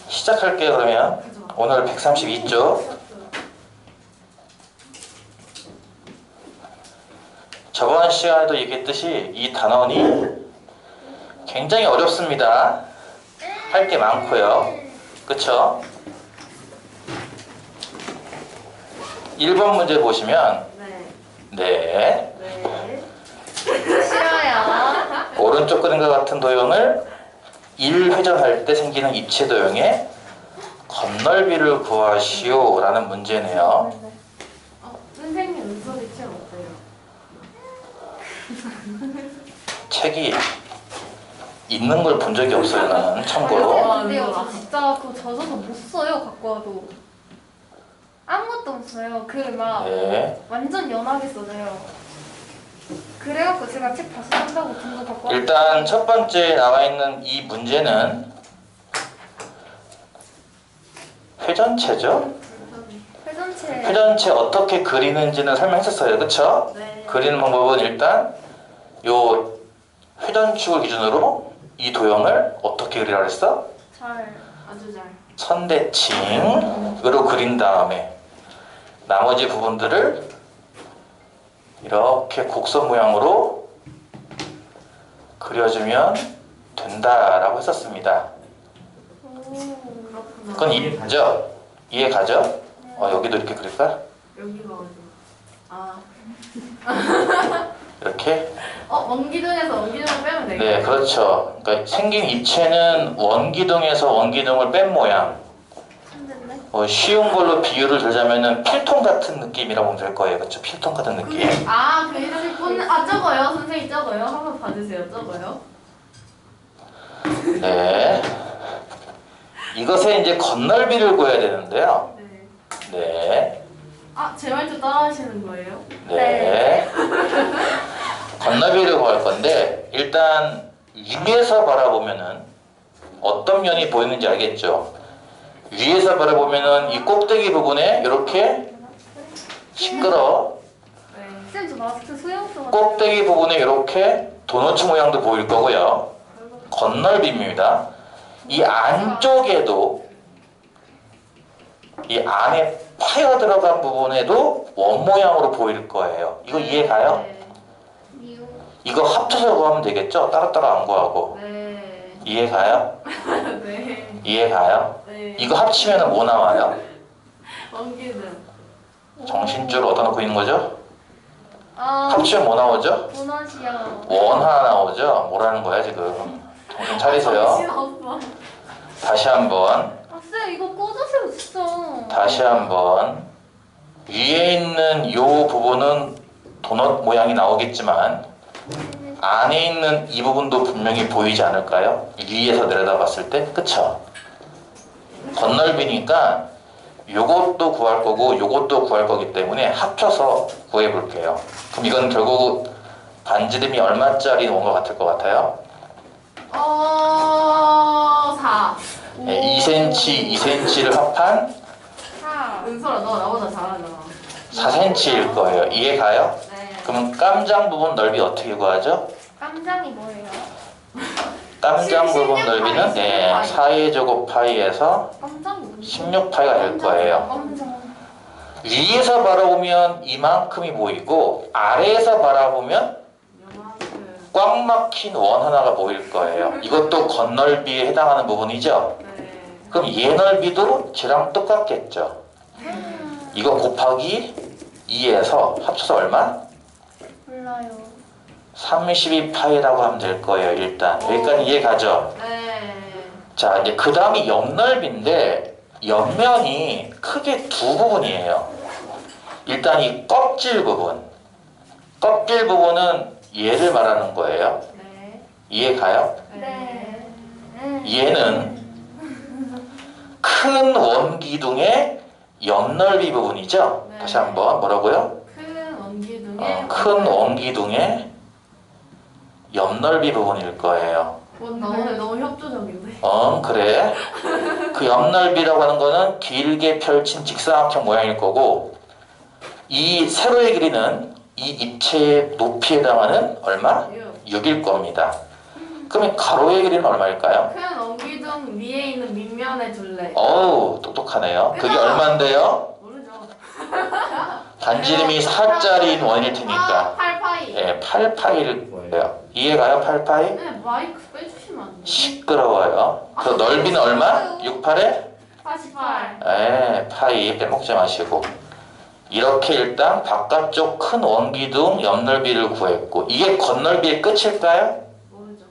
시작할게요. 그러면 오늘 132쪽. 저번 시간에도 얘기했듯이 이 단원이 굉장히 어렵습니다. 할 게 많고요. 그쵸? 1번 문제 보시면 네. 싫어요. 오른쪽 그림과 같은 도형을 1회전할 때 생기는 입체 도형의 건널비를 구하시오 라는 문제네요. 선생님 은솔이 책 어때요? 책이 있는 걸 본 적이 없어요. 나는 참고로. 근데요, 저 진짜 그거 젖어서 못 써요. 갖고 와도 아무것도 없어요. 그 막 네. 완전 연하게 써져요. 그래갖고 제가 책 다시 산다고 돈 거 갖고 왔어요. 일단 첫 번째 나와 있는 이 문제는 회전체죠. 회전체. 회전체 어떻게 그리는지는 설명했었어요. 그쵸? 네. 그리는 방법은 일단 요 회전축을 기준으로 이 도형을 어떻게 그리라 그랬어? 아주 잘. 선대칭으로 그린 다음에 나머지 부분들을 이렇게 곡선 모양으로 그려주면 된다라고 했었습니다. 그렇구나. 그건 이해가죠? 이해가죠? 여기도 이렇게 그릴까? 여기가 어디? 아. 이렇게? 원기둥에서 원기둥을 빼면 되겠네. 네, 그렇죠. 그러니까 생긴 입체는 원기둥에서 원기둥을 뺀 모양. 쉬운 걸로 비유를 들자면은 필통 같은 느낌이라고 보면 될 거예요. 그렇죠? 필통 같은 느낌. 그 이렇게 꽂는 적어요. 선생님 적어요. 한번 봐주세요. 적어요. 네. 이것의 이제 건널비를 구해야 되는데요. 네. 네. 제 말도 따라하시는 거예요? 네. 건널비를 구할 건데 일단 위에서 바라보면은 어떤 면이 보이는지 알겠죠? 위에서 바라보면은 이 꼭대기 부분에 이렇게 시끄러. 네. 쌤, 저 마스크 수영성. 꼭대기 부분에 이렇게 도너츠 모양도 보일 거고요. 건널비입니다. 이 안쪽에도 이 안에 파여 들어간 부분에도 원 모양으로 보일 거예요. 이거 이해 가요? 네. 이거 합쳐서 구하면 되겠죠? 따로따로 안 구하고. 네. 이해 가요? 네. 이해 가요? 네. 이거 합치면 뭐 나와요? 원기둥. 정신줄 어디다 놓고 있는 거죠? 아. 합치면 뭐 나오죠? 보너시요. 원 하나 나오죠? 뭐라는 거야 지금? 정신 차리세요. 정신없어. 다시 한번. 쌤, 이거 꽂으세요, 진짜. 다시 한번. 위에 있는 요 부분은 도넛 모양이 나오겠지만 안에 있는 이 부분도 분명히 보이지 않을까요? 위에서 내려다봤을 때. 그쵸? 건널비니까 요것도 구할 거고 요것도 구할 거기 때문에 합쳐서 구해 볼게요. 그럼 이건 결국 반지름이 얼마짜리 원과 같을 것 같아요? 4. 네, 2cm, 2cm를 합한 4. 은솔아, 너 나보다 잘하잖아. 4cm일 거예요. 이해 가요? 네. 그러면 깜장 부분 넓이 어떻게 구하죠? 깜장이 뭐예요? 깜장 부분 16파이, 넓이는 16파이. 4의 제곱 파이에서 깜장이 뭐예요? 16파이가 될 거예요. 깜장. 위에서 바라보면 이만큼이 보이고 아래에서 바라보면 요만큼. 꽉 막힌 원 하나가 보일 거예요. 이것도 건널비에 해당하는 부분이죠. 네. 그럼 얘 넓이도 쟤랑 똑같겠죠. 이거 곱하기 2에서 합쳐서 얼마? 몰라요. 32파이라고 하면 될 거예요. 일단 여기까지 이해 가죠? 네. 자, 이제 그 다음이 옆넓이인데 옆면이 크게 두 부분이에요. 일단 이 껍질 부분. 껍질 부분은 얘를 말하는 거예요. 네. 이해 가요? 네. 얘는 큰 원기둥의 옆넓이 부분이죠. 네. 다시 한번 뭐라고요? 큰 원기둥에 큰 원기둥의 옆넓이 부분일 거예요. 너무 협조적인데. 그래. 그 옆넓이라고 하는 거는 길게 펼친 직사각형 모양일 거고 이 세로의 길이는 이 입체의 높이에 해당하는 얼마? 6일 겁니다. 그러면 가로의 길이는 얼마일까요? 큰 원기둥 위에 있는 밑면에 둘레. 어우, 똑똑하네요. 그게 얼마인데요? 모르죠. 반지름이 4짜리인 원일 테니까 8파이. 예, 8파이일 거예요. 이해가요? 8파이? 네, 마이크 빼주시면 안 돼요? 시끄러워요. 그 넓이는 얼마? 6팔에? 48. 예, 파이 빼먹지 마시고 이렇게 일단 바깥쪽 큰 원기둥 옆넓이를 구했고 이게 겉넓이의 끝일까요? 모르죠.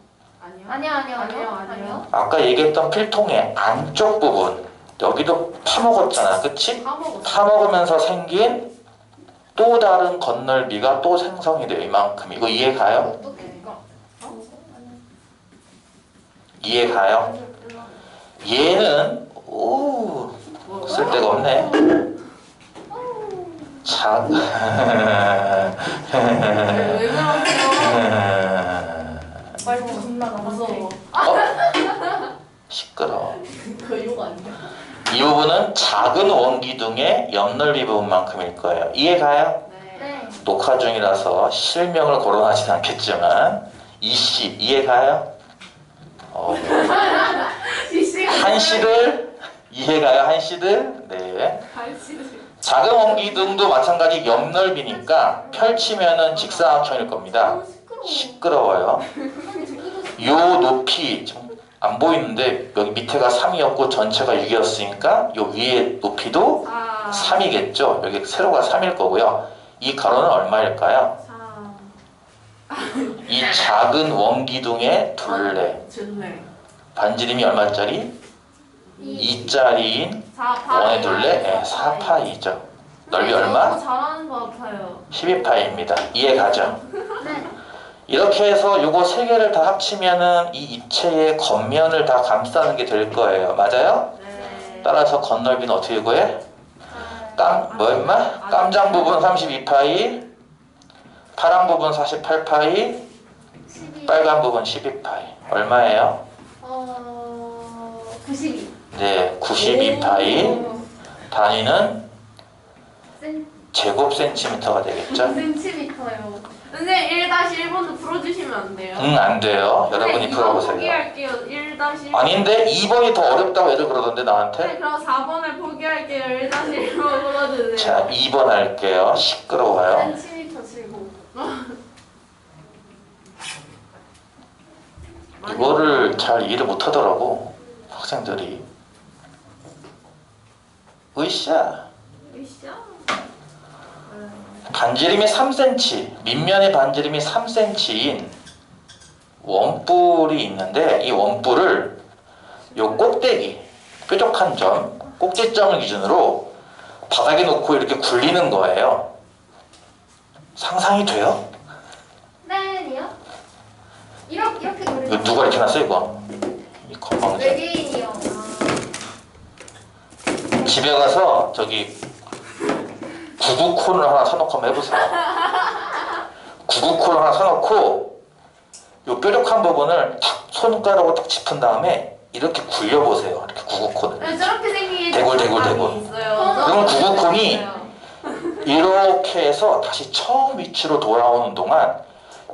아니요. 아니요. 아까 얘기했던 필통의 안쪽 부분 여기도 파먹었잖아, 그치? 다 먹었어. 파먹으면서 생긴 또 다른 겉넓이가 또 생성이 돼요. 이만큼. 이거 이해가요? 어떻게 될까? 이해가요? 얘는 쓸데가 없네. 자, 왜 그러세요? 말도 존나 무서워. 시끄러워. 그 욕 아니야? 이 부분은 작은 원기둥의 옆넓이 부분만큼일 거예요. 이해가요? 네. 네. 녹화 중이라서 실명을 거론하진 않겠지만 이씨 이해가요? 한씨들 이해가요? 한씨들? 네. 갈치를. 작은 원기둥도 마찬가지 옆넓이니까 펼치면은 직사각형일 겁니다. 시끄러워요. 요 높이 지금 안 보이는데 여기 밑에가 3이었고 전체가 6이었으니까 요 위에 높이도 3이겠죠. 여기 세로가 3일 거고요. 이 가로는 얼마일까요? 3. 이 작은 원기둥의 둘레. 줄래. 반지름이 얼마짜리? 2짜리인 4파. 원의 둘레? 네, 4파이죠. 넓이 얼마? 너무 잘하는 것 같아요. 12파입니다. 이해가죠? 네. 이렇게 해서 요거 세 개를 다 합치면은 이 입체의 겉면을 다 감싸는 게 될 거예요. 맞아요? 네. 따라서 겉넓이는 어떻게 구해? 깜장 부분 32파이, 파란 부분 48파이, 12. 빨간 부분 12파이. 얼마예요? 92. 네, 92파이. 단위는 센 제곱 센티미터가 되겠죠? 센티미터요. 선생님 1-1번도 풀어주시면 안 돼요? 안 돼요. 여러분이 네, 풀어보세요. 포기할게요. 1-1번. 아닌데 2번이 더 어렵다고 애들 그러던데 나한테? 네, 그럼 4번을 포기할게요. 1-1번 풀어주세요. 자, 2번 할게요. 시끄러워요. 센티미터 치고. 이거를 잘 이해를 못하더라고 학생들이. 으쌰. 으쌰. 반지름이 3cm, 밑면의 반지름이 3cm인 원뿔이 있는데 이 원뿔을 요 꼭대기, 뾰족한 점, 꼭지점을 기준으로 바닥에 놓고 이렇게 굴리는 거예요. 상상이 돼요? 네요? 이렇게 이거 그리는 누가 이렇게 놨어 이거? 이 건방져. 외계인이요. 집에 가서 저기 구구콘을 하나 사놓고 한번 해보세요. 구구콘을 하나 사놓고 요 뾰족한 부분을 탁 손가락으로 딱 짚은 다음에 이렇게 굴려보세요. 이렇게 구구콘을. 네, 저렇게 생긴 대굴, 대굴, 사람이 대굴. 있어요. 그럼 구구콘이 있어요. 이렇게 해서 다시 처음 위치로 돌아오는 동안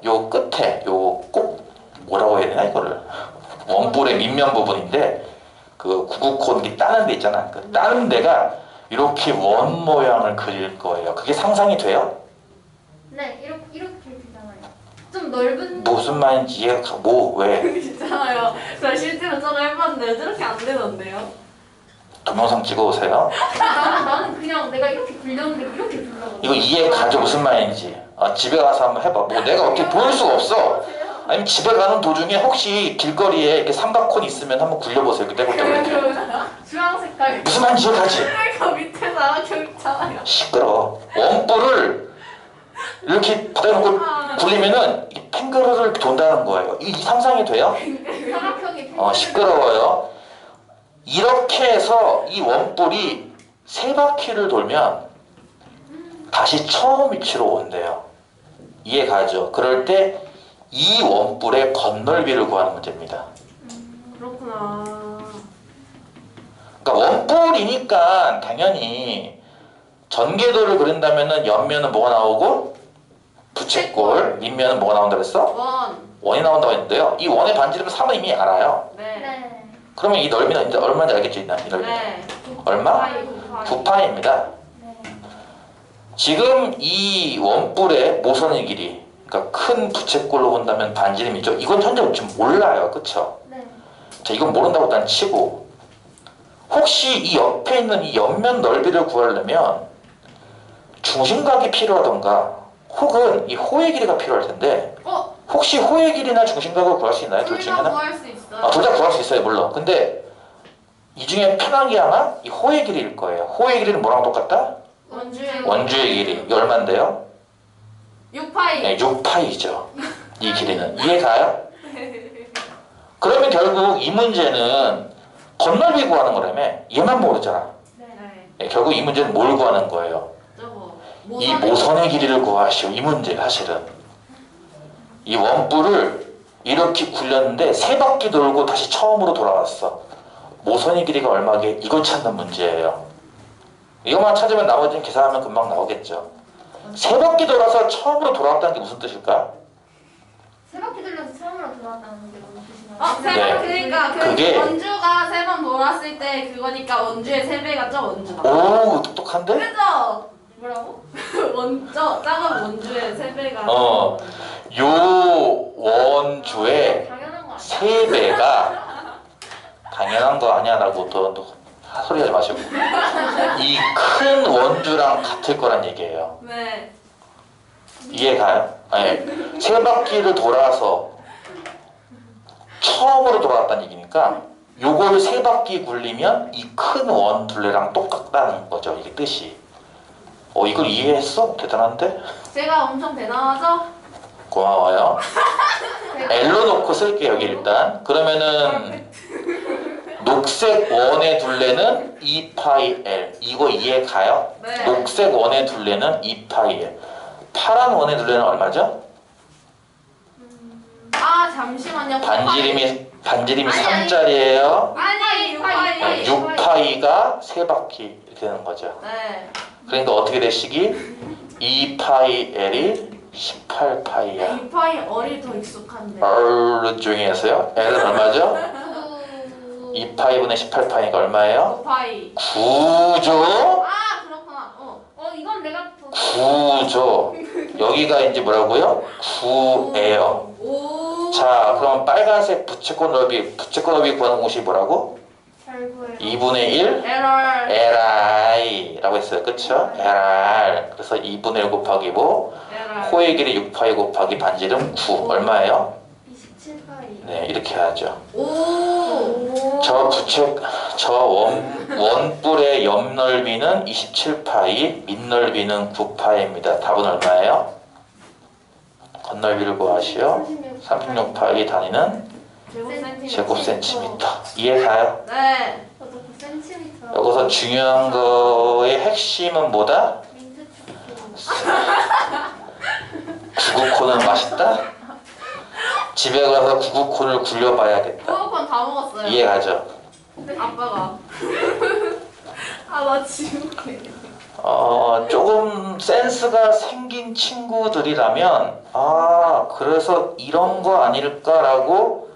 요 끝에 요 꼭 뭐라고 해야 되나 이거를 원뿔의 밑면 부분인데 그 구구콘이 따는 데 있잖아. 그 따는 데가 이렇게 원 모양을 그릴 거예요. 그게 상상이 돼요? 네, 이렇게 되잖아요. 좀 넓은. 무슨 말인지 이해가 왜? 있잖아요. 저 실제로 저거 해봤는데 저렇게 안 되던데요? 동영상 찍어오세요. 나는 그냥 내가 이렇게 굴렸는데 이렇게 굴러가. 이거 이해 가죠 무슨 말인지. 집에 가서 한번 해봐. 뭐 내가 어떻게 보일 수가 없어. 아니면 집에 가는 도중에 혹시 길거리에 이렇게 삼각콘 있으면 한번 굴려보세요. 이렇게 떼고 이렇게. 주황 색깔. 무슨 말인지 이해가지? 그 밑에 나가고 있잖아요. 시끄러워. 원뿔을 이렇게 바닥에 놓고 굴리면은 이 팽그르르 이렇게 돈다는 거예요. 이 상상이 돼요? 삼각형이. 시끄러워요. 이렇게 해서 이 원뿔이 3바퀴를 돌면 다시 처음 위치로 온대요. 이해 가죠? 그럴 때 이 원뿔의 겉넓이를 구하는 문제입니다. 그렇구나. 그러니까 원뿔이니까 당연히 전개도를 그린다면은 옆면은 뭐가 나오고 부채꼴, 밑면은 뭐가 나온다고 했어? 원. 원이 나온다고 했는데요. 이 원의 반지름은 3은 이미 알아요. 네. 네. 그러면 이 넓이는 이제 얼마인지 알겠죠? 이 넓이는. 네. 얼마? 9파이. 9파입니다. 네. 지금 이 원뿔의 모선의 길이, 그러니까 큰 부채꼴로 본다면 반지름이죠. 이건 현재 지금 몰라요. 그쵸? 네. 자, 이건 모른다고 일단 치고, 혹시 이 옆에 있는 이 옆면 넓이를 구하려면 중심각이 필요하던가 혹은 이 호의 길이가 필요할 텐데, 혹시 호의 길이나 중심각을 구할 수 있나요? 둘 중에 둘다 하나? 구할 수 있어요. 둘 다 구할 수 있어요, 물론. 근데 이 중에 편한 게 아마 이 호의 길이일 거예요. 호의 길이는 뭐랑 똑같다? 원주의 원주의 길이. 이게 얼만데요? 6파이. 네, 6파이죠. 이 길이는. 이해가요? 그러면 결국 이 문제는 건널비 구하는 거라며. 얘만 모르잖아. 네. 네, 결국 이 문제는 뭘 구하는 거예요? 저거. 이 모선의 길이를 구하시오. 이 문제 사실은. 이 원뿔을 이렇게 굴렸는데 세 바퀴 돌고 다시 처음으로 돌아왔어. 모선의 길이가 얼마게? 이걸 찾는 문제예요. 이것만 찾으면 나머지는 계산하면 금방 나오겠죠. 세 바퀴 돌아서 처음으로 돌아왔다는 게 무슨 뜻일까? 세 바퀴 돌려서 처음으로 돌아왔다는 게 무슨 뜻이나요? 세 네. 번, 그러니까 그 그게- 원주가 3번 돌았을 때 그거니까 원주의 3배가 저 원주다. 오, 똑똑한데? 그죠? 뭐라고? 작은 원주의 3배가. 요 원주의 당연한 거 아니야? 세 배가 당연한 거 아니야라고 또 소리 하지 마시고 이 큰 원주랑 같을 거란 얘기예요. 네. 이해가요? 아니, 세 바퀴를 돌아서 처음으로 돌아왔다는 얘기니까 요걸 세 바퀴 굴리면 이 큰 원 둘레랑 똑같다는 거죠. 이게 뜻이. 이걸 이해했어? 대단한데? 제가 엄청 대단하죠? 고마워요. L로 놓고 쓸게요, 여기 일단. 그러면은 녹색 원의 둘레는 2파이 L. 이거 이해가요? 네. 녹색 원의 둘레는 2파이 L. 파란 원의 둘레는 얼마죠? 아 잠시만요. 반지름이 아니, 3짜리예요. 아니 6파이. 6파이가 세 바퀴 이렇게 되는 거죠. 네. 그러니까 어떻게 되시기? 2파이 L이 18파이야. 6파이 어리 더 익숙한데. 얼른 조용히 하세요. L은 얼마죠? 2파이분의 18파이니까 얼마예요? 5파이. 9죠? 아 그렇구나. 이건 내가 더 9죠. 여기가 이제 뭐라고요? 9예요. 오. 자, 그럼 빨간색 부채꼴 넓이 구하는 공식이 뭐라고? 잘 구해요. 2분의 1 에럴. LI라고 했어요. 그쵸? LR. 그래서 2분의 1 곱하기 뭐? 에럴. 호의 길이 6파이 곱하기 반지름 9. 얼마예요? 27파이. 네, 이렇게 하죠. 오. 저 원뿔의 옆 넓이는 27파이, 밑 넓이는 9파이입니다. 답은 얼마예요? 건널비를 구하시오. 36파이 단위는 제곱센티미터. 이해가요? 네. 저도 9cm. 여기서 중요한 거의 핵심은 뭐다? 민트 초코. 구구콘은 맛있다? 집에 가서 구구콘을 굴려봐야겠다. 꼬우콘 다 먹었어요. 이해가죠? 아빠가. 아 나 지우개. 조금 센스가 생긴 친구들이라면 그래서 이런 거 아닐까라고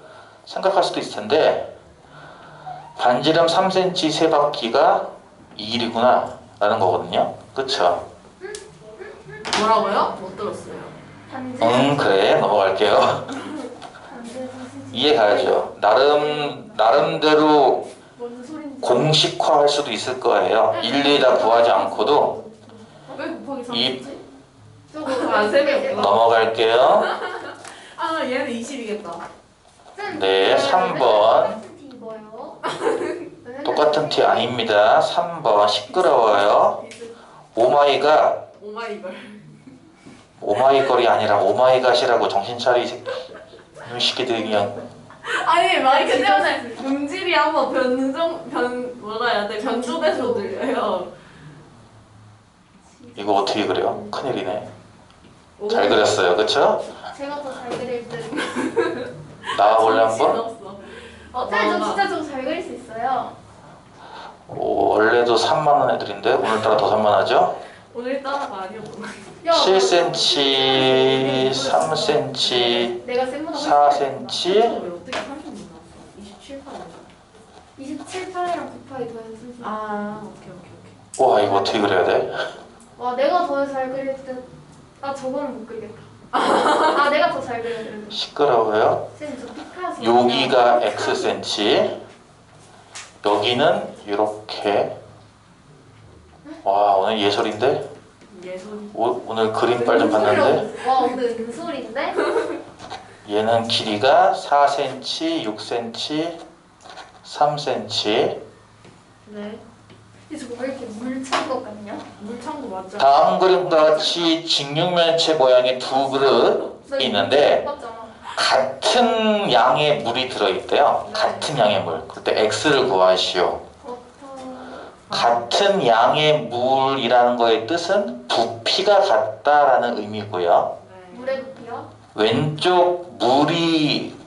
생각할 수도 있을 텐데 반지름 3cm 세 바퀴가 2일이구나 라는 거거든요. 그쵸? 뭐라고요? 못 들었어요. 반지. 그래 넘어갈게요. 반지 이해가야죠. 나름대로 뭔 소린지. 공식화할 수도 있을 거예요. 일일이 다 구하지 않고도. 왜 곱하기 3이지? 이- 저거 아, 세배 없구나. 넘어갈게요. 아 얘는 20이겠다. 네, 3번. 이거요. 똑같은 티 아닙니다. 3번 시끄러워요. 오마이갓. 오마이걸. 오마이걸이 아니라 오마이갓이라고 정신 차리. 이 새끼들이 그냥 아니 마이크 때문에 음질이 한번 뭐라 해야 돼? 변조돼서 들려요. 이거 어떻게 그래요? 큰일이네. 오. 잘 그렸어요. 그쵸? 제가 더 잘 그릴 듯. 나와볼래 한번? 정신없어. 저 진짜 좀 잘 그릴 수 있어요. 원래도 3만원 애들인데 오늘따라 더 산만하죠? 오늘따라가 아니었구나. 야, 7cm, 3cm, 내가 쌤보다 4cm. 왜 어떻게 30분 나왔어? 27분. 27, 8이랑 곱하기 더해서 30. 아, 오케이. 와 이거 어떻게 그려야 돼? 와, 내가 더 잘 그릴 듯. 아, 저거는 못 그리겠다. 아, 내가 더 잘 그려야 되는데. 시끄러워요. 쌤, 저 피카소. 여기가 xcm, 여기는 이렇게. 와 오늘 예술인데? 예술. 오늘 그림빨 좀 봤는데 와, 오늘 은솔인데? 얘는 길이가 4cm, 6cm, 3cm. 네. 근데 저거 왜 이렇게 물찬 것 같냐? 물창고 맞죠? 다음 그림과 같이 직육면체 모양의 두 그릇이 있는데 맞잖아. 같은 양의 물이 들어있대요. 네. 같은 양의 물. 그때 x를 구하시오. 어떤... 같은 양의 물이라는 거의 뜻은 부피가 같다라는 의미고요. 네. 물의 부피요? 왼쪽 물이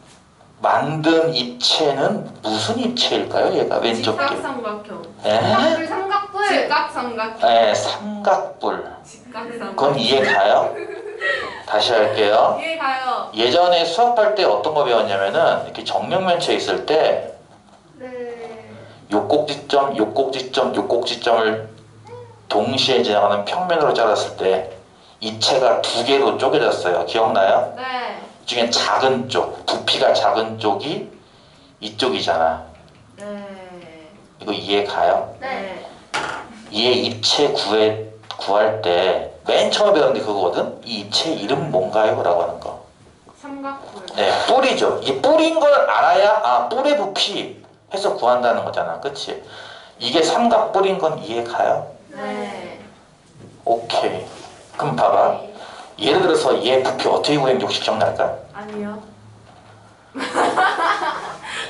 만든 입체는 무슨 입체일까요? 얘가 왼쪽 게. 직각삼각형. 삼각불, 삼각불. 직각삼각형. 네, 삼각뿔. 직각삼각형. 그건 이해 가요? 다시 할게요. 이해 가요. 예전에 수업할 때 어떤 거 배웠냐면은 이렇게 정육면체 있을 때 네. 요 꼭지점, 요 꼭지점, 요 꼭지점을 동시에 지나가는 평면으로 잘랐을 때 입체가 두 개로 쪼개졌어요. 기억나요? 네. 이 중에 작은 쪽, 부피가 작은 쪽이 이쪽이잖아. 네. 이거 이해 가요? 네. 얘 입체 구할 때 맨 처음에 배운 게 그거거든? 이 입체 이름 뭔가요? 라고 하는 거. 삼각뿔. 네, 뿔이죠. 이 뿔인 걸 알아야 아 뿔의 부피 해서 구한다는 거잖아. 그치? 이게 삼각뿔인 건 이해 가요? 네. 오케이. 그럼 봐봐. 예를 들어서 얘 부피 어떻게 구했는지 혹시 기억날까? 아니요.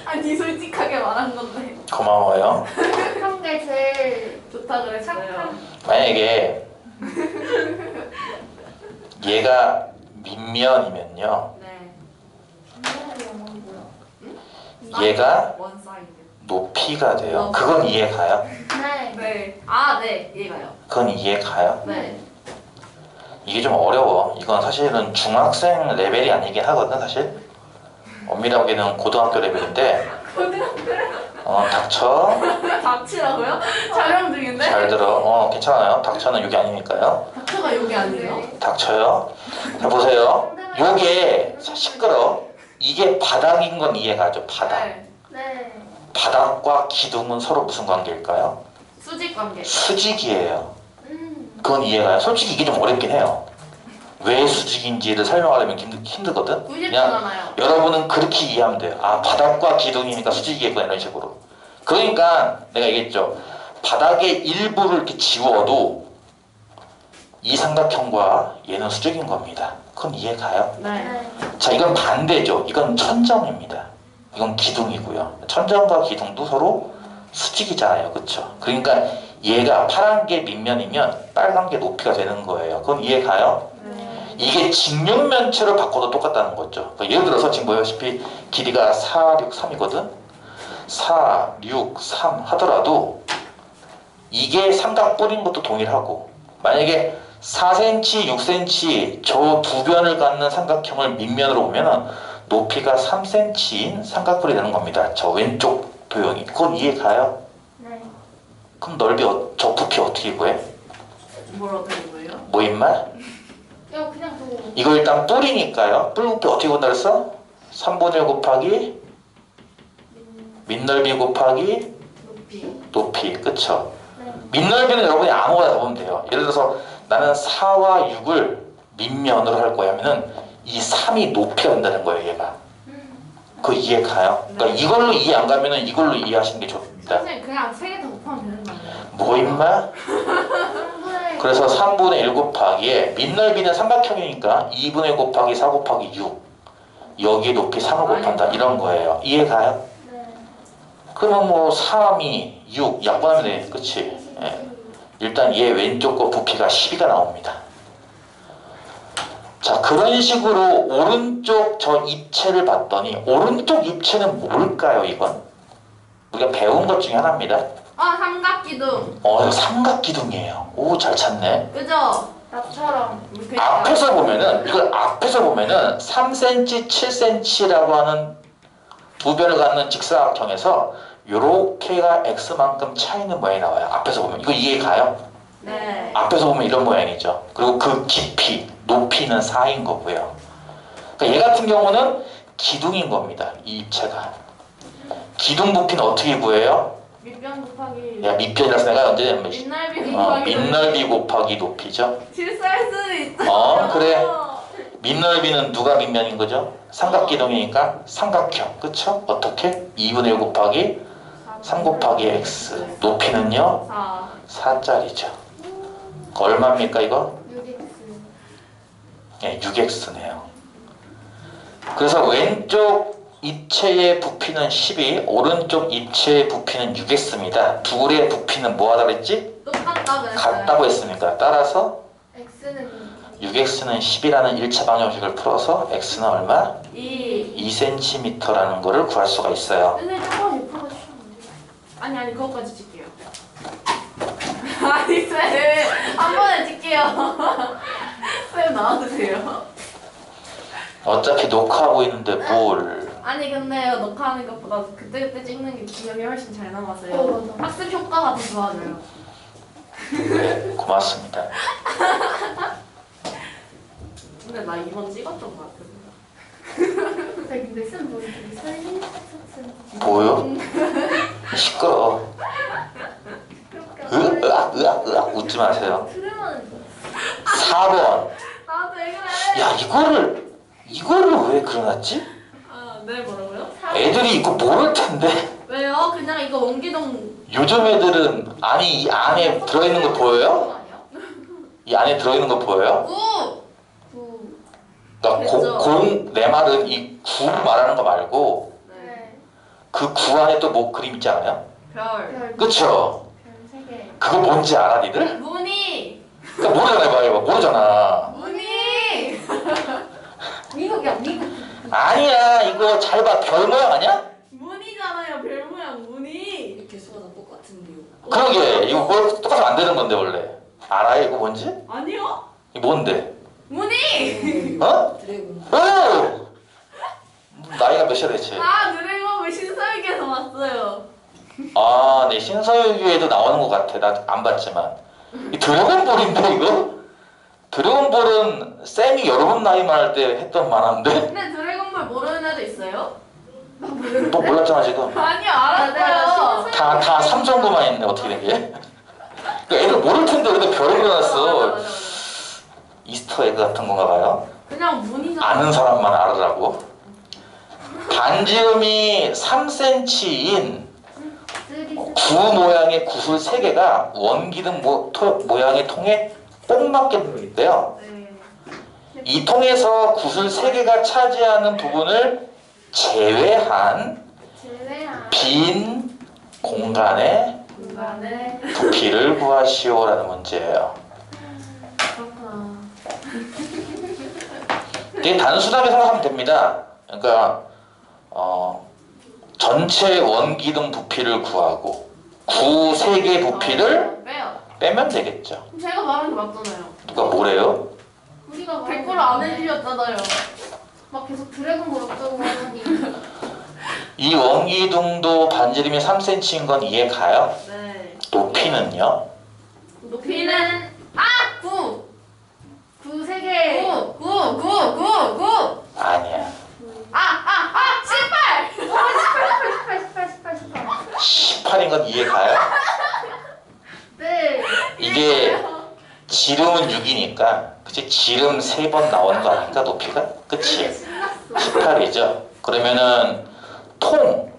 아니 솔직하게 말한 건데. 고마워요. 착한 게 제일 좋다 그랬어요. 착한. 만약에 얘가 밑면이면요. 네. 중요한 뭐야? 얘가 원 사이드. 높이가 돼요. 그건 이해 가요? 네. 네. 아, 네. 이해가요. 그건 이해 가요? 네. 이게 좀 어려워. 이건 사실은 중학생 레벨이 아니긴 하거든, 사실. 엄밀하게 얘기는 고등학교 레벨인데. 닥쳐. 닥치라고요? 촬영 중인데? 잘 들어. 괜찮아요. 닥쳐는 여기 아니니까요. 닥쳐가 여기 아니에요? 닥쳐요. 자, 보세요. 요게, 시끄러. 이게 바닥인 건 이해가죠, 바닥. 네. 네. 바닥과 기둥은 서로 무슨 관계일까요? 수직 관계. 수직이에요. 그건 이해가요. 솔직히 이게 좀 어렵긴 해요. 왜 수직인지를 설명하려면 힘들거든? 그냥 90도잖아요. 여러분은 그렇게 이해하면 돼요. 아, 바닥과 기둥이니까 수직이겠구나, 이런 식으로. 그러니까 내가 얘기했죠. 바닥의 일부를 이렇게 지워도 이 삼각형과 얘는 수직인 겁니다. 그건 이해가요? 네. 네. 자, 이건 반대죠. 이건 천정입니다. 이건 기둥이고요. 천정과 기둥도 서로 수직이잖아요. 그쵸? 그러니까 얘가 파란 게 밑면이면 빨간 게 높이가 되는 거예요. 그건 이해가요? 네. 이게 직육면체로 바꿔도 똑같다는 거죠. 그러니까 예를 들어서 지금 보다시피 길이가 4, 6, 3이거든? 4, 6, 3 하더라도 이게 삼각뿔인 것도 동일하고 만약에 4cm, 6cm 저 두 변을 갖는 삼각형을 밑면으로 보면 높이가 3cm인 삼각뿔이 되는 겁니다. 저 왼쪽 도형이. 그건 이해가요? 네. 그럼 넓이, 저 부피 어떻게 구해? 뭘 어떻게 보여요? 뭐 임마? 야, 그냥 저 이거 일단 뿔이니까요. 뿔 부피 어떻게 구한다 그랬어? 3분의 1 곱하기 밑넓이 곱하기 높이. 높이. 그쵸? 네. 밑넓이는 여러분이 아무거나 잡으면 돼요. 예를 들어서 나는 4와 6을 밑면으로 할 거야 하면은 이 3이 높이가 된다는 거예요, 얘가. 그거 이해 가요? 그러니까 네. 이걸로 이해 안 가면은 이걸로 이해하시는 게 좋습니다. 선생님 그냥 3개 더 곱하면 되는 거 아니에요? 뭐 임마? 3분의 그래서 3분의 1 곱하기에 밑넓이는 삼각형이니까 2분의 1 곱하기 4 곱하기 6 여기 높이 3을 곱한다 이런 거예요. 이해 가요? 네. 그러면 뭐 3이 6 약분하면 돼. 그치? 예. 일단 얘 왼쪽 거 부피가 12가 나옵니다. 자, 그런 식으로 오른쪽 저 입체를 봤더니 오른쪽 입체는 뭘까요, 이건? 우리가 배운 것 중에 하나입니다. 삼각기둥. 이거 삼각기둥이에요. 오, 잘 찾네. 그죠? 나처럼. 앞에서 보면은 이걸 앞에서 보면은 3cm, 7cm라고 하는 두 변을 갖는 직사각형에서 요렇게가 x만큼 차 있는 모양이 나와요. 앞에서 보면 이거 이해 가요? 네. 앞에서 보면 이런 모양이죠. 그리고 그 깊이, 높이는 4인 거고요. 그러니까 얘 같은 경우는 기둥인 겁니다. 이 입체가. 기둥 부피는 어떻게 구해요? 밑변 곱하기 야, 밑변이라서 내가 언제 밑넓이 곱하기 밑넓이 곱하기 높이죠. 실수할 수도 있어. 그래. 밑넓이는 누가 밑면인 거죠? 삼각기둥이니까 삼각형. 그쵸? 어떻게? 2분의 1 곱하기 3 곱하기 x. 높이는요? 4. 4짜리죠. 얼마입니까 이거? 6x. 네, 6x네요. 그래서 왼쪽 입체의 부피는 12, 오른쪽 입체의 부피는 6x입니다. 둘의 부피는 뭐하다 그랬지? 똑같다 그랬어요. 같다고 했으니까 따라서 x는 6x는 10이라는 1차 방정식을 풀어서 x는 얼마? 2. 2cm라는 거를 구할 수가 있어요. 선생님 조금씩 풀어주시면 돼요. 아니 그것까지 찍게요. 아니 쌤한 번에 찍게요. 쌤 나와주세요. 어차피 녹화하고 있는데 뭘. 아니 근데 녹화하는 것보다 그때그때 찍는 게 기억이 훨씬 잘 남았어요. 맞아. 학습 효과가 더 좋아져요. 네, 고맙습니다. 근데 나 이번 찍었던 것 같은데. 근데 쌤 머리 되게 살림 삭삭. 뭐요? 시끄러워. 으악 웃지 마세요. 트레만 4번. 나도 왜 그래? 야, 이거를 왜 그려놨지? 네 뭐라고요? 애들이 이거 모를 텐데. 왜요? 그냥 이거 원기동. 요즘 애들은 이 안에 들어있는 거 보여요? 이 안에 들어있는 거 보여요? 구. 그러니까 됐죠. 내 말은 이 구 말하는 거 말고 네. 그 구 안에 또 뭐 그림 있지 않아요? 별. 그쵸? 별 3개. 그거 뭔지 알아 니들? 무늬. 그러니까 모르잖아 이거 모르잖아. 무늬. 미국이야 미국. 아니야 이거 잘 봐 별 모양 아니야? 무늬잖아요. 별 모양 무늬. 개수가 다 똑같은데요. 그러게 이거 그거 똑같으면 안 되는 건데 원래. 알아요 이거 뭔지? 아니요. 이거 뭔데? 무늬. 어? 드래곤. 오! 나이가 몇이야 대체? 드래곤을 신서유기에서 봤어요. 네 신서유기에도 나오는 것 같아. 나 안 봤지만 이 드래곤볼인데 이거? 드래곤볼은 쌤이 여러분 나이 많을 때 했던 만화인데? 근데 드래곤볼 모르는 애도 있어요? 너 몰랐잖아 지금. 아니요 알았어요. 다 삼성구만 있네 어떻게 된 게? 그 애들 모를 텐데 근데 별을 그려놨어. 맞아. 이스터 에그 같은 건가 봐요. 그냥 무늬잖아. 아는 사람만 알으라고. 반지름이 3cm인 구 모양의 구슬 3개가 원기둥 모양의 통에 꼭 맞게 들어있대요. 네. 이 통에서 구슬 3개가 차지하는 부분을 제외한 빈 공간의 공간에. 부피를 구하시오라는 문제예요. 그렇구나. 되게 단순하게 생각하면 됩니다. 그러니까 전체 원기둥 부피를 구하고 구 3개 부피를 빼요. 빼면 되겠죠. 제가 말한 게 맞잖아요. 누가 뭐래요? 우리가 댓글 안 해주셨잖아요. 막 계속 드래곤볼 어쩌고 하더니 이 원기둥도 반지름이 3cm인 건 이해 가요? 네. 높이는요? 높이는 9. 9 3개. 9. 아니야. 18. 18인 건 이해 가요? 네. 이게 지름은 6이니까 그치? 지름 3번 나오는 거 아닙니까? 높이가? 그치? 신났어. 18이죠? 그러면은 통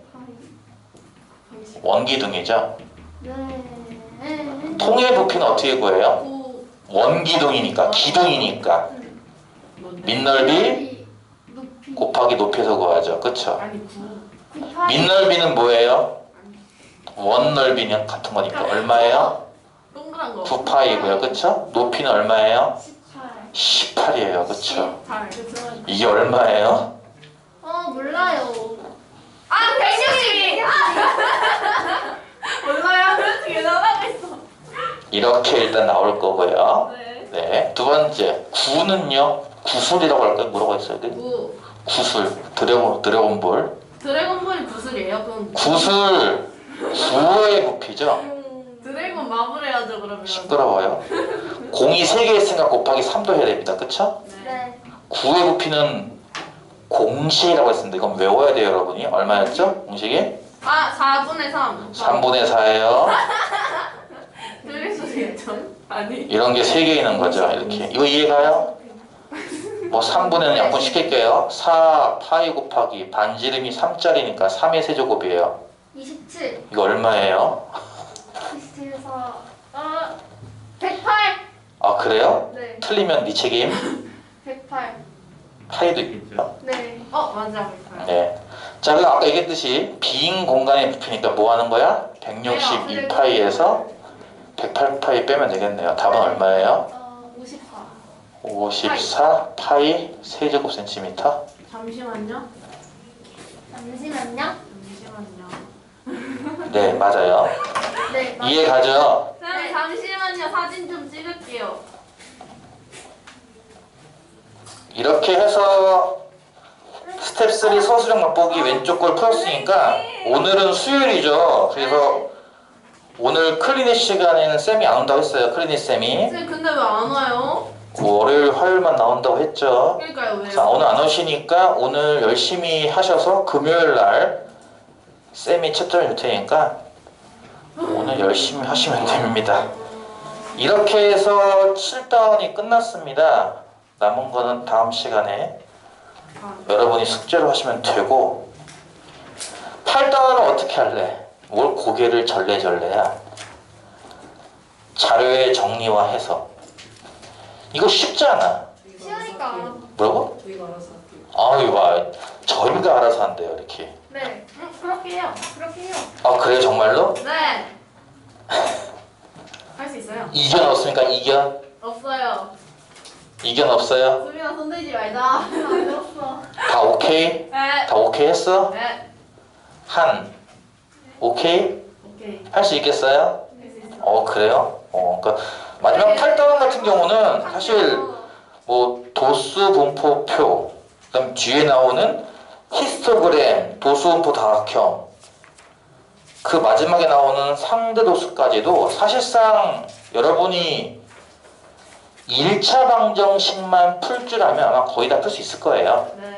원기둥이죠? 네. 통의 부피는 어떻게 구해요? 9. 원기둥이니까 기둥이니까 밑넓이 높이. 곱하기 높이에서 구하죠. 그쵸? 아니 9. 밑넓이는 뭐예요? 원 넓이는 같은 거니까 얼마예요? 동그란 거. 9파이고요. 그쵸? 높이는 얼마예요? 18. 18이에요. 그쵸? 18. 그쵸? 이게 얼마예요? 몰라요. 162. 몰라요. 어떻게 나가고 있어. 이렇게 일단 나올 거고요. 네. 네. 두 번째, 구는요. 구슬이라고 할까요? 뭐라고 했어요? 구. 구슬. 드래곤볼. 드래곤볼이 구슬이에요? 그럼 구슬. 구호의 부피죠. 드래곤 마블해야죠 그러면. 시끄러워요. 공이 3개 있으니까 곱하기 3도 해야 됩니다. 그쵸? 네. 구의 부피는 공식이라고 했습니다. 이건 외워야 돼요, 여러분이. 얼마였죠? 공식이? 아 4분의 3. 3분의 4예요. 틀릴 수도 있죠. 아니. 이런 게 3개 있는 거죠. 이렇게. 이거 이해가요? 뭐 3분의는 약분 시킬게요. 4 파이 곱하기 반지름이 3짜리니까 3의 세제곱이에요. 27. 이거 얼마예요? 27에서 108. 아 그래요? 네. 틀리면 네 책임. 108. 파이도 있죠. 네. 맞아. 네. 자 그럼 아까 얘기했듯이 빈 공간의 부피니까 뭐 하는 거야? 162파이에서 108파이 빼면 되겠네요. 답은 얼마예요? 54. 54 파이 세제곱 센티미터. 잠시만요. 잠시만요. 네 맞아요. 네. 이해 가죠? 쌤 네. 잠시만요. 사진 좀 찍을게요. 이렇게 해서 스텝 3 소수점 맛보기 왼쪽 걸 풀었으니까 오늘은 수요일이죠. 그래서 오늘 클리닉 시간에는 쌤이 안 온다고 했어요. 클리닉 쌤이 쌤 근데 왜 안 와요? 월요일 화요일만 나온다고 했죠. 그러니까요 왜요? 자 오늘 안 오시니까 오늘 열심히 하셔서 금요일 날 쌤이 채점을 줄 테니까 오늘 열심히 하시면 됩니다. 이렇게 해서 7단원이 끝났습니다. 남은 거는 다음 시간에 여러분이 숙제로 하시면 되고 8단원은 어떻게 할래? 뭘 고개를 절레절레야? 자료의 정리와 해석. 이거 쉽지 않아. 쉬우니까. 뭐라고? 저희가 알아서 할게요. 아유 와 저희가 알아서 한대요 이렇게. 네. 그렇게 해요. 그렇게 해요. 아 그래요 정말로? 네. 할 수 있어요. 이견 없습니까? 이견? 없어요. 이견 없어요? 수빈아 손대지 말자. 안 들었어. 다 오케이? 네. 다 오케이 했어? 네. 한 오케이? 오케이. 할 수 있겠어요? 할 수 있어. 그래요? 그러니까 마지막 8단원 같은 경우는 사실 뭐 도수 분포표 그다음 뒤에 나오는 히스토그램 도수 분포 다각형 그 마지막에 나오는 상대 도수까지도 사실상 여러분이 1차 방정식만 풀 줄 알면 아마 거의 다 풀 수 있을 거예요. 네.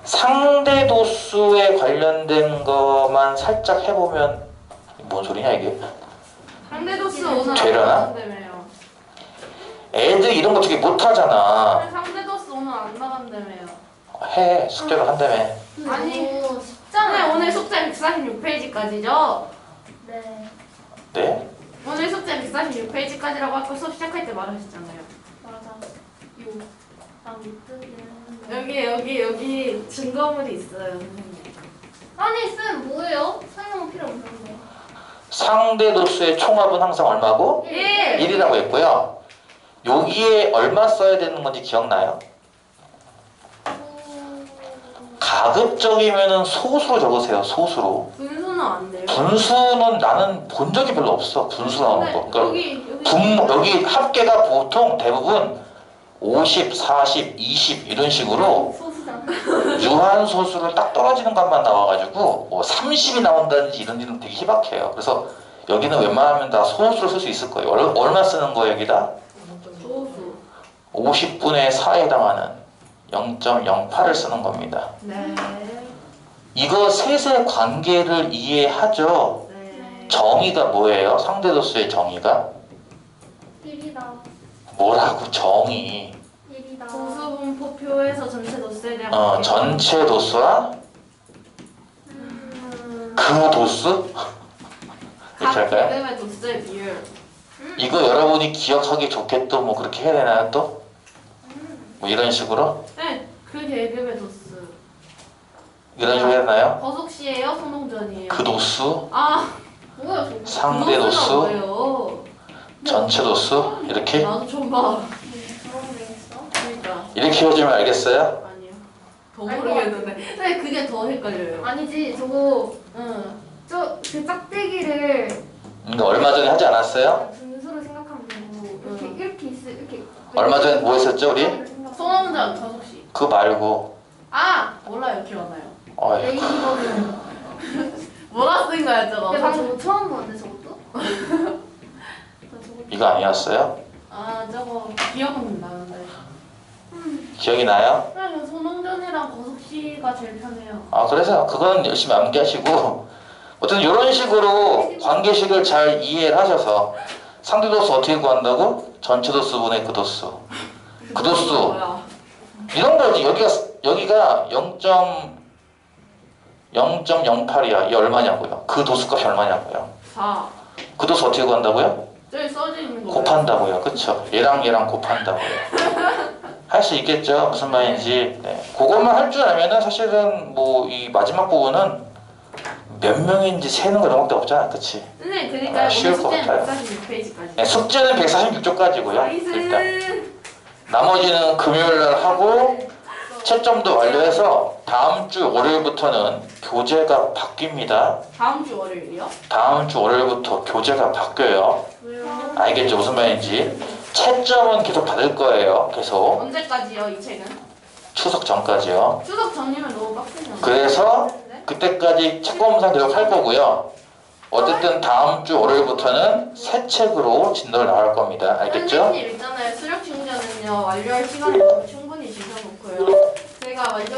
상대 도수에 관련된 것만 살짝 해보면 뭔 소리냐 이게? 상대 도수 오늘 되려나? 안 나간다며요. 애들 이런 거 되게 못하잖아. 상대 도수 오늘 안 나간다며요. 해 숙제로 한다며. 아니. 오, 쉽잖아요. 오늘 숙제 146페이지까지죠? 네. 네? 오늘 숙제 146페이지까지라고 아까 수업 시작할 때 말하셨잖아요. 맞아. 요. 못 뜨기는. 여기 증거물이 있어요, 선생님. 아니 쌤 뭐예요? 설명 필요 없는데. 상대 도수의 총합은 항상 얼마고? 1! 1이라고 했고요. 여기에 얼마 써야 되는 건지 기억나요? 가급적이면은 소수로 적으세요. 소수로. 분수는 안 돼요. 분수는 나는 본 적이 별로 없어. 분수 나오는 거. 그러니까 여기 합계가 보통 대부분 50, 40, 20 이런 식으로 소수잖아. 유한 소수를 딱 떨어지는 것만 나와가지고 뭐 30이 나온다든지 이런 일은 되게 희박해요. 그래서 여기는 웬만하면 다 소수를 쓸 수 있을 거예요. 얼마 쓰는 거예요 여기다? 소수. 50분의 4에 해당하는 0.08을 쓰는 겁니다. 네. 이거 셋의 관계를 이해하죠? 네. 정의가 뭐예요? 상대도수의 정의가? 1이다. 뭐라고 정의? 1이다. 도수 분포표에서 전체 도수에 대한 전체 도수와 그 도수? 이렇게 할까요? 개념의 도수의 비율. 이거 여러분이 기억하기 좋게 또 뭐 그렇게 해야 되나요 또? 뭐 이런 식으로? 네, 그 계급의 도수. 이런 식으로 해야 되나요? 거속시예요, 손동전이에요. 그 도수, 뭐야 저거? 상대 도수가 도수, 뭐예요? 전체 도수 이렇게? 나도 좀 봐. 그런 게 있어? 그러니까 이렇게 해주면 알겠어요? 아니요. 더 알고 모르겠는데. 근데 그게 더 헷갈려요. 아니지 저거 응. 그 짝대기를 이거 얼마 전에 하지 않았어요? 분수로 생각하면 되고 응. 이렇게 있을 이렇게 얼마 전에 뭐 했었죠 우리? 소원전 저속시. 그거 말고 아 몰라요 기억 안 나요. 어이, 레이디버그. 뭐라 쓴 거였죠 너? 나 저거 처음 보는데 저것도? 나 저거 이거 아니었어요? 아 저거 기억은 나는데. 기억이 나요? 그냥 소농전이랑 거속시가 제일 편해요. 아 그래서 그건 열심히 암기하시고 어쨌든 이런 식으로 관계식을 잘 이해를 하셔서 상대 도수 어떻게 구한다고? 전체 도수분의 그 도수 그 도수 뭐야? 이런 거지. 여기가 0.08이야. 이 얼마냐고요? 그 도수값이 얼마냐고요? 4. 그 도수 어떻게 구한다고요? 저기 써져 있는 거. 곱한다고요. 그쵸? 얘랑 곱한다고요. 할 수 있겠죠? 무슨 말인지. 네. 그것만 할 줄 알면은 사실은 뭐 이 마지막 부분은 몇 명인지 세는 거 이런 것도 없잖아. 그치? 선생님 그러니까 아, 오늘 쉬울 것 숙제는 같아요. 146페이지까지. 네, 숙제는 146쪽까지고요. 일단 나머지는 금요일날 하고 채점도 완료해서 다음 주 월요일부터는 교재가 바뀝니다. 다음 주 월요일이요? 다음 주 월요일부터 교재가 바뀌어요. 왜요? 알겠죠? 무슨 말인지. 채점은 계속 받을 거예요. 계속. 언제까지요 이 책은? 추석 전까지요. 추석 전이면 너무 빡세네요. 그래서 그때까지 책 검사 계속 할 거고요. 어쨌든 다음 주 월요일부터는 새 책으로 진도를 나갈 겁니다. 알겠죠? 선생님 있잖아요. 수력 충전은요 완료할 시간을 충분히 주셔놓고요. 제가 완전